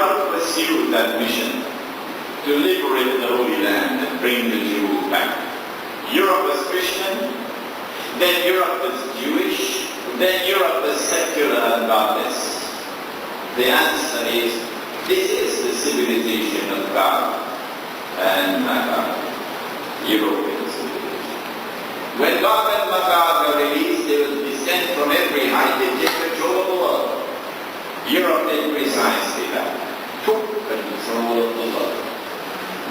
Europe pursued that mission to liberate the Holy Land and bring the Jews back. Europe was Christian, then Europe was Jewish, then Europe was secular and godless. The answer is, this is the civilization of God and Magog, European civilization. When God and Magog are released, they will descend from every height and take control of the world. Europe did precisely that, took control of the world.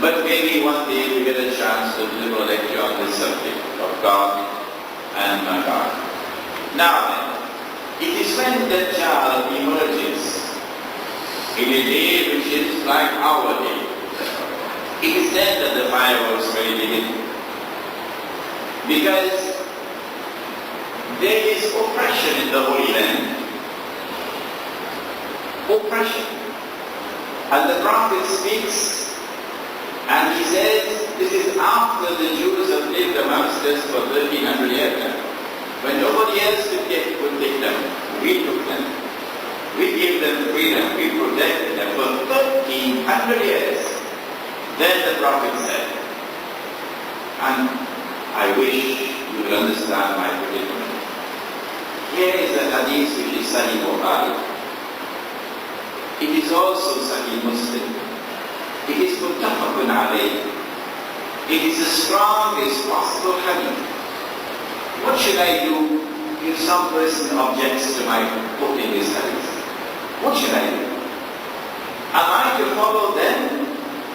But maybe one day we get a chance to deliver a lecture on this subject of God and Magog. Now then, it is when the child emerges in a day which is like our day. It is then that the fireworks really begin. Because there is oppression in the Holy Land. Oppression. And the prophet speaks and he says, this is after the Jews have lived amongst us for 1300 years now. When nobody else could take them, we took them. We gave them freedom, we protected them for 1300 years. Then the prophet said, and I wish you will understand my predicament. Here is a hadith which is Sahih Bukhari. It is also Sahih Muslim. It is muttafaqun alayh. It is the strongest possible hadith. What should I do if some person objects to my quoting this hadith? What should I do? Am I to follow them?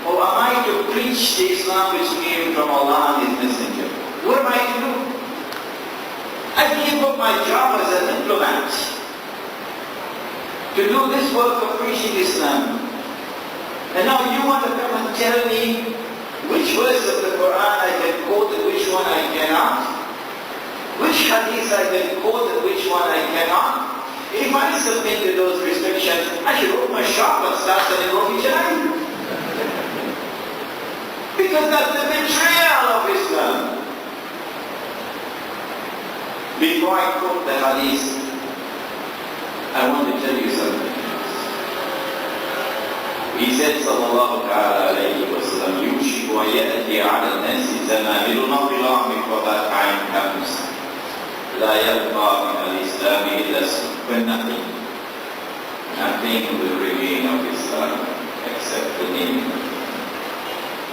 Or am I to preach the Islam which came from Allah and His Messenger? What am I to do? I gave up my job as a diplomat to do this work of preaching Islam. And now you want to come and tell me which verse of the Quran I can quote and which one I cannot? Which hadith I can quote and which one I cannot? If I submit to those restrictions, I should open my shop and start selling roti canai. Because that's the betrayal of Islam. Before I quote the hadith, I want to tell you something. He said, sallallahu alayhi wa sallam, يُوشِكُ وَيَأْتِي عَلَى النَّاسِ زَمَانٍ. It will not be long before that time comes. لَا يَبْقَى مِنَ الْإِسْلَامِ إِلَّا when nothing will remain of Islam except the name.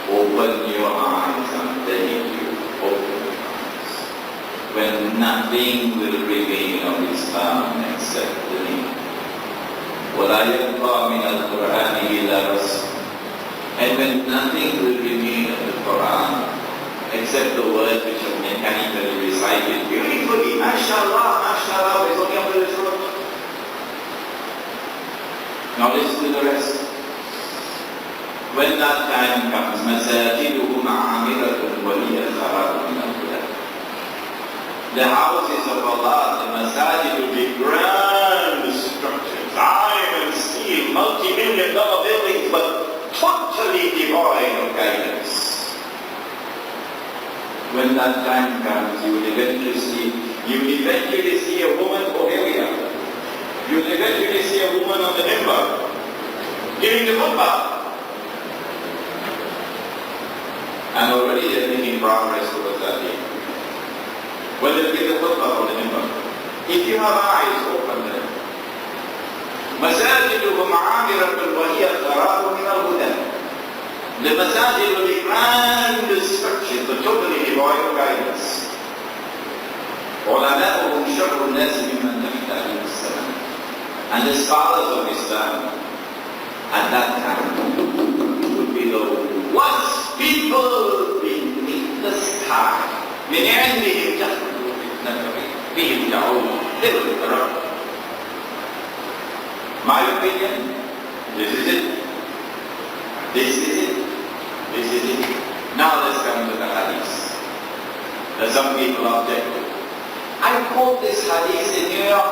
Open your eyes, I'm telling you, open your eyes. When nothing will remain of Islam except the name. وَلَا يَبْقَى مِنَ الْقُرْآنِ إِلَّا رَسْمٌ. And when nothing will remain of the Quran except the words which are mechanically recited beautifully, mashallah, mashallah, is only up to the throat. Now listen to the rest. When that time comes, مَسَاجِدُهُمْ عَامِرَةٌ وَهِيَ خَرَابٌ مِنَ الْهُدَى. The houses of Allah, the masajid will be grand structures, iron and steel, multi-million-dollar buildings, but totally devoid of guidance. When that time comes, you will eventually see a woman, oh here we are. You will eventually see a woman on the minbar, giving the khutbah. And already they are making progress towards that day. When they give the khutbah on the minbar, if you have eyes, open them. مَسَاجِدُهُمْ عَامِرَةٌ وَهِيَ خَرَابٌ مِنَ الْهُدَى. The masajid will be grand structures, but totally devoid of guidance. عُلَمَاؤُهُمْ شَرُّ النَّاسِ مِمَّنْ تَحْتَ أَهْلِ السَّلَامِ. And the scholars of Islam at that time would be the worst people beneath the sky. مِنْ عِنْدِهِمْ تَخْرُجُ فِتْنَةٌ بِهِمْ يَعُونَ. They will be corrupt. My opinion, this is it. This is it. This is it. Now let's come to the hadith. Some people object. I quote this hadith in New York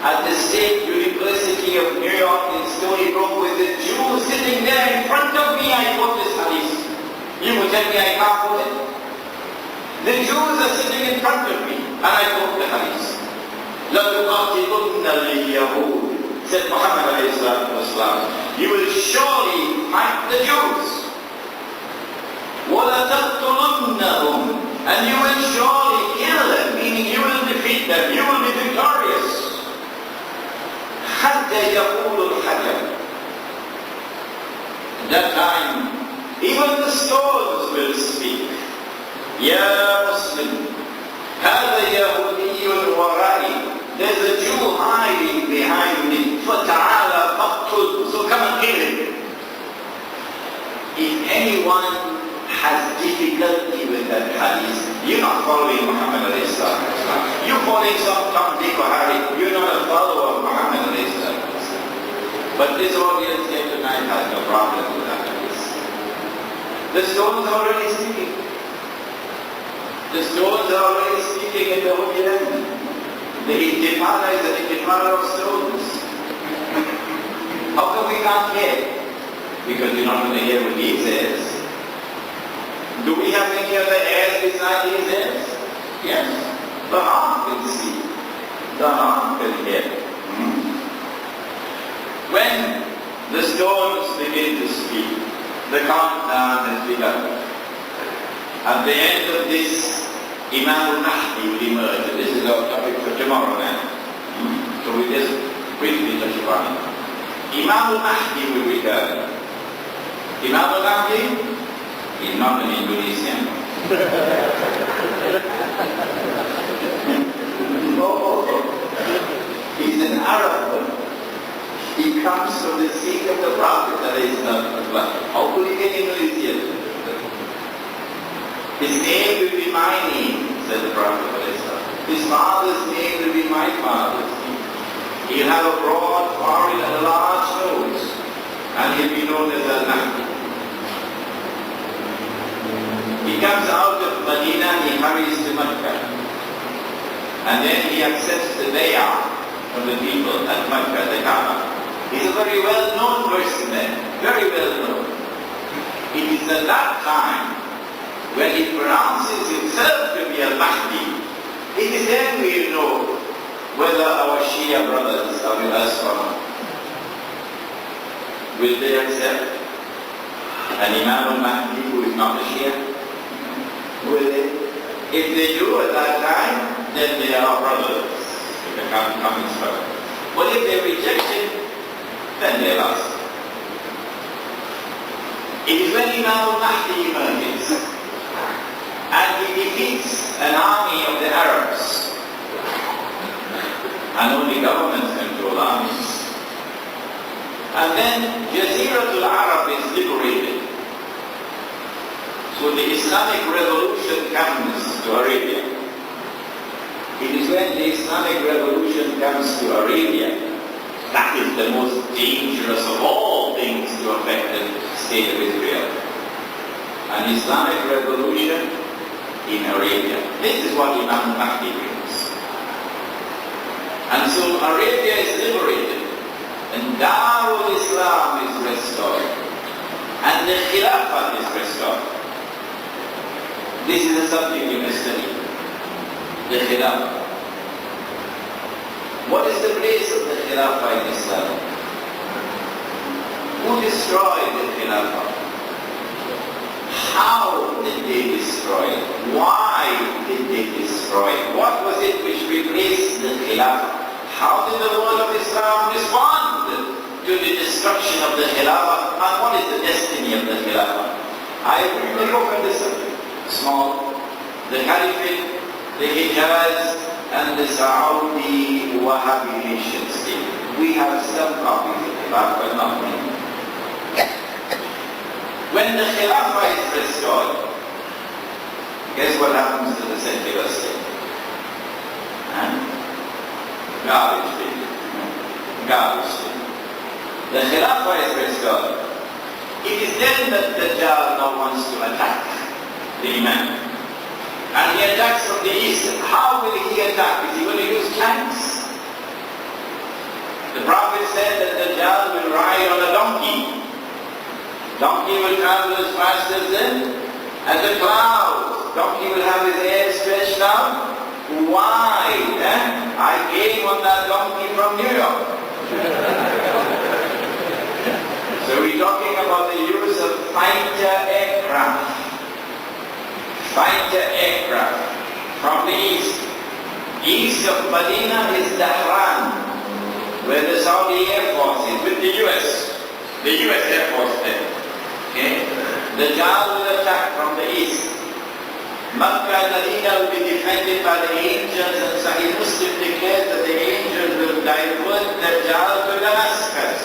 at the State University of New York in Stony Brook with the Jews sitting there in front of me. I quote this hadith. You will tell me I can't quote it? The Jews are sitting in front of me and I quote the hadith. لَتُقَاتِلُنَّ الْيَهُودَ, said Muhammad alayhi والسلام, you will surely fight the Jews. وَلَتَقْتُلُنَّهُمْ, and you will surely kill them, meaning you will defeat them, you will be victorious. حَتَّى يَقُولُ الْحَجَرُ. At that time, even the stones will speak. يَا Muslim, هَذَا يَهُودِيٌّ وَرَائِي. There's a Jew hiding behind me. فَتَعَالَى فَقْتُلْ. So come and kill him. If anyone has difficulty with that hadith, you're not following Muhammad alayhi salatu wasalam. You're following some Tom, Dick or Harry. You're not a follower of Muhammad alayhi salatu wasalam. But this audience here tonight has no problem with that hadith. The stones are already speaking. The stones are already speaking in the Holy Land. The intifada is an intifada of stones. How come we can't hear? Because you're not going to hear what he says. Do we have any other heirs besides his heirs? Yes. The heart will see. The heart will hear. When the stones begin to speak, the countdown has begun. At the end of this, Imam al-Mahdi will emerge. This is our topic for tomorrow now. So we just briefly touch upon it. Imam al-Mahdi will return. Imam al-Mahdi is not an Indonesian. No, he's an Arab. He comes from the seat of the Prophet. How could he get Indonesian? His name will be my name, said the Prophet. His father's name will be my father's name. He'll have a broad forehead and a large nose, and he'll be known as Al-Mahdi. He comes out of Medina and he hurries to Mecca. And then he accepts the bay'ah from the people at Mecca, the Kaaba. He's a very well-known person then, very well-known. It is at that time when he pronounces himself to be Al-Mahdi, it is then we know whether our Shia brothers are with us or not. Will they accept an Imam al-Mahdi who is not a Shia? Will they? If they do at that time, then they are brothers. They can come and struggle. But if they reject it, then they are lost. It is when Imam al-Mahdi emerges and he defeats an army of the Arabs. And only governments control armies. And then Jaziratul Arab is liberated. So the Islamic revolution comes to Arabia. It is when the Islamic revolution comes to Arabia that is the most dangerous of all things to affect the state of Israel. An Islamic revolution in Arabia. This is what Imam Mahdi brings. And so Arabia is liberated and Darul Islam is restored and the Khilafah is restored. This is a subject you must study. The Khilafah. What is the place of the Khilafah in Islam? Who destroyed the Khilafah? How did they destroy it? Why did they destroy it? What was it which replaced the Khilafah? How did the world of Islam respond to the destruction of the Khilafah? And what is the destiny of the Khilafah? I will go from this subject. Small. The Caliphate, the Hijaz, and the Saudi Wahhabi nation state. We have some copies of the Khilafah, but not many. When the Khilafah is restored, guess what happens to the secular state? Garbage state. Garbage state. The Khilafah is restored. It is then that Dajjal now wants to attack the Imam. And he attacks from the east. How will he attack? Is he going to use tanks? The Prophet said that Dajjal will ride on a donkey. Donkey will travel as fast as the clouds. Donkey will have his hair stretched out. Why? I came on that donkey from New York. fighter aircraft from the east. East of Medina is Dahran, where the Saudi Air Force is, with the US Air Force there. Okay? The Dajjal will attack from the east. Makkah and Medina will be defended by the angels, and Sahih Muslim declares that the angels will divert the Dajjal to Damascus.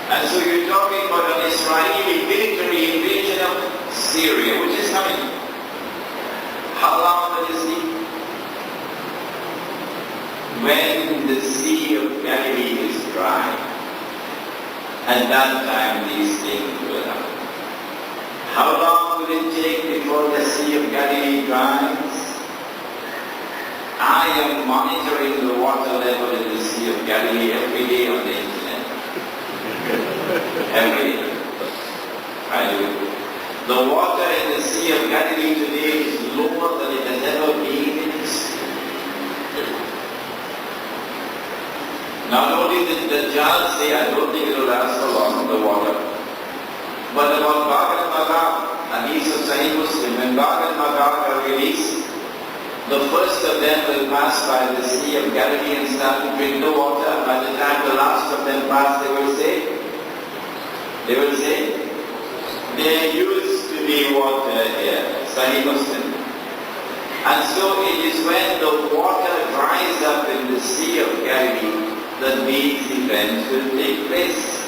And so you're talking about an Israeli military invasion of Syria, which is coming. How long will this be? When the Sea of Galilee is dry, at that time these things will happen. How long will it take before the Sea of Galilee dries? I am monitoring the water level in the Sea of Galilee every day on the internet. Every day. I do. The water in the Sea of Galilee today is lower than it has ever been in history. Not only did the Dajjal say, I don't think it will last for long, the water, but about Gog and Magog, hadith of Sahih Muslim, when Gog and Magog are released, the first of them will pass by the Sea of Galilee and start to drink the water. By the time the last of them pass, they will say, there used to be water here. Sahih Muslim. And so it is when the water dries up in the Sea of Galilee that these events will take place.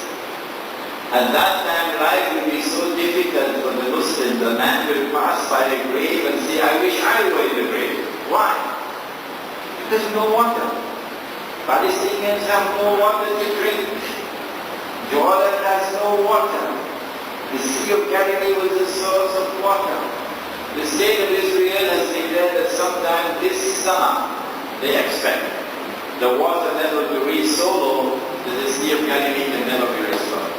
At that time, life will be so difficult for the Muslims. The man will pass by a grave and say, I wish I were in the grave. Why? Because no water. Palestinians have no water to drink. Jordan has no water. The Sea of Galilee was the source of water. The state of Israel has declared that sometime this summer, they expect the water level to reach so low that the Sea of Galilee can never be restored.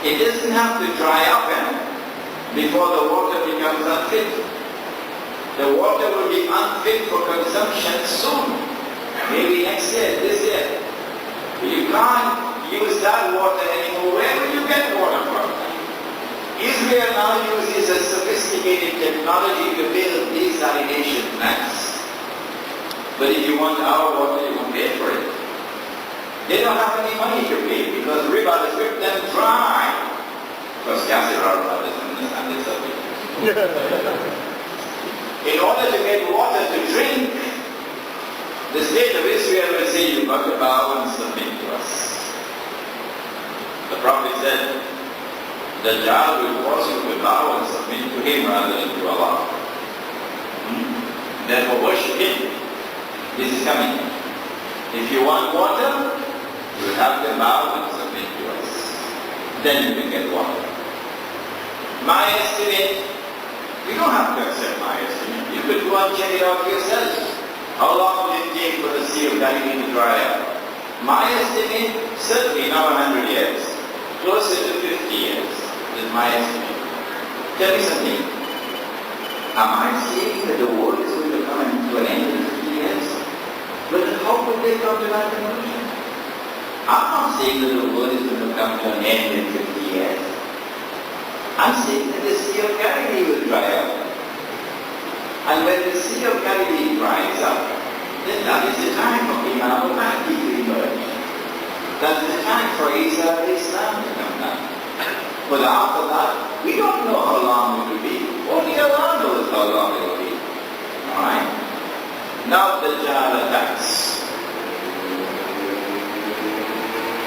It doesn't have to dry up before the water becomes unfit. The water will be unfit for consumption soon. Maybe next year, this year. You can't use that water anymore. Where will you get water from? Israel now uses a sophisticated technology to build desalination plants. But if you want our water, you won't pay for it. They don't have any money to pay because riba has whipped them dry. Because Yasir Arab doesn't understand this subject. In order to get water to drink, the state of Israel will say, you've got to bow and submit to us. The Prophet said, the Dajjal will force you to bow and submit to him rather than to Allah. Therefore worship him. This is coming. If you want water, you have to bow and submit to us. Then you can get water. My estimate, you don't have to accept my estimate. You could go and check it out yourself. How long will it take for the Sea of Galilee to dry up? My estimate, certainly not 100 years. Closer to 50 years is my estimate. Tell me something. Am I saying that the world is going to come to an end in 50 years? But how could they come to that conclusion? I'm not saying that the world is going to come to an end in 50 years. I'm saying that the Sea of Galilee will dry up. And when the Sea of Galilee dries up, then that is the time of Imam Mahdi to emerge. That is the time for Isa Islam to come down. But after that, we don't know how long it will be. Only Allah knows how long it will be. Alright? Now the Dajjal attacks.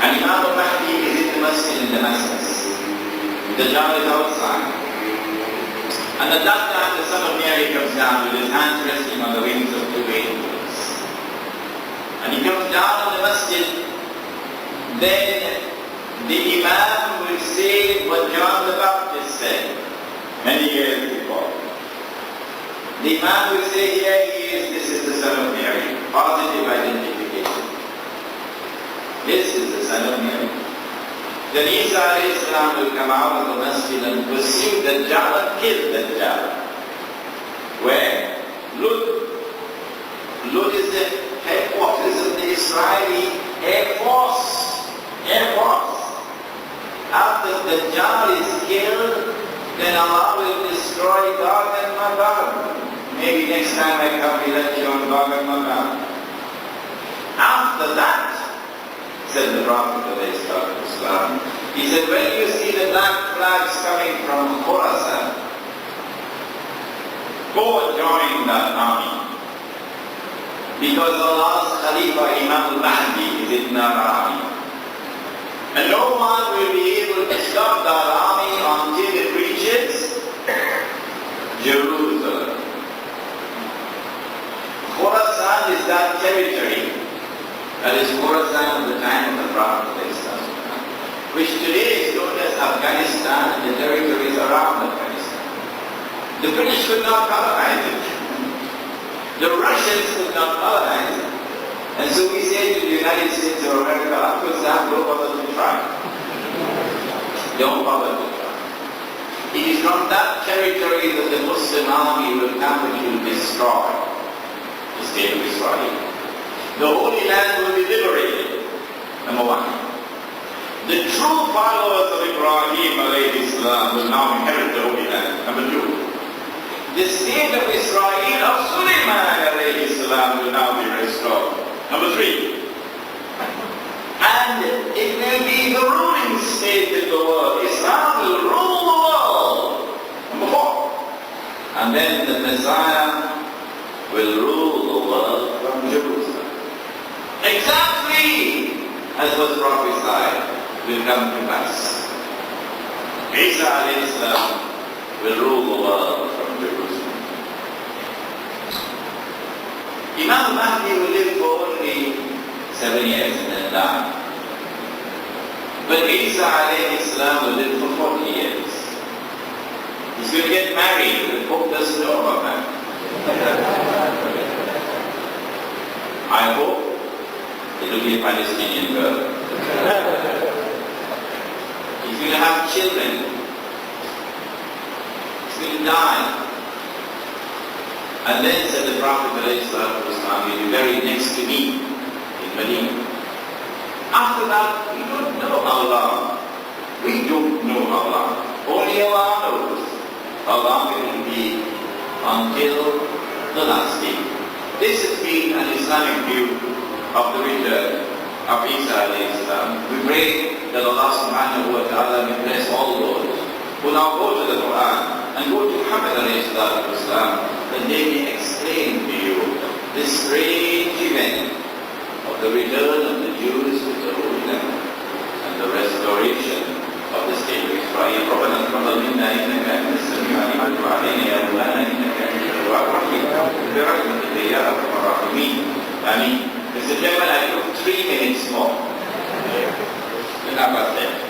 And Imam Mahdi is in the masjid in Damascus. The Dajjal is outside. And at that time the son of Mary comes down with his hands resting on the wings of two angels. And he comes down on the masjid. Then the Imam will say what John the Baptist said many years before. The Imam will say, here he is, this is the son of Mary. Positive identification. This is the son of Mary. Then Isa Islam will come out of the masjid and pursue the Dajjal and kill the Dajjal. Where? Lud. Lud is the headquarters of the Israeli Air Force. After the Dajjal is killed, then Allah will destroy Gog and Magog. Maybe next time I come, we let you on Gog and Magog. After that, said the Prophet ﷺ, he said, when you see the black flags coming from Khorasan, go and join that army. Because Allah's Khalifa Imam al-Mahdi is in that army. And no one will be able to stop that army until it reaches Jerusalem. Khorasan is that territory. That is Khorasan of the time of the Prophet, which today is known as Afghanistan and the territories around Afghanistan. The British could not colonize it. The Russians could not colonize it. And so we say to the United States of America, Uncle Sam, don't bother to try. Don't bother to try. It is from that territory that the Muslim army will come and will destroy the state of Israel. The Holy Land will be liberated, number one. The true followers of Ibrahim alayhi salam will now inherit the Holy Land, number two. The state of Israel of Sulaiman alayhi salam will now be restored, number three. And it will be the ruling state in the world. Islam will rule the world, number four. And then the Messiah will rule the world from Jerusalem. Exactly as was prophesied will come to pass. Isa alayhi salam will rule the world from Jerusalem. Imam Mahdi will live for only 7 years and then die. But Isa alayhi salam will live for 40 years. He's going to get married. The Pope doesn't know about that. I hope it will be a Palestinian girl. He's going to have children. He's going to die. And then said the Prophet ﷺ, he'll be buried next to me in Medina. After that, we don't know how long. We don't know how long. Only Allah knows how long it will be until the last day. This has been an Islamic view of the return of Isa alayhi salam. We pray that Allah subhanahu wa ta'ala may bless all those who now go to the Quran and go to Muhammad alayhi salam, that they may explain to you this strange event of the return of the Jews to the Holy Land and the restoration of the state of Israel. ربنا تقبل منا انك انت السميع العليم وتب علينا يا مولانا انك انت التواب الرحيم برحمتك يا ارحم الراحمين. Mr. Chairman, I took 3 minutes more. How about that?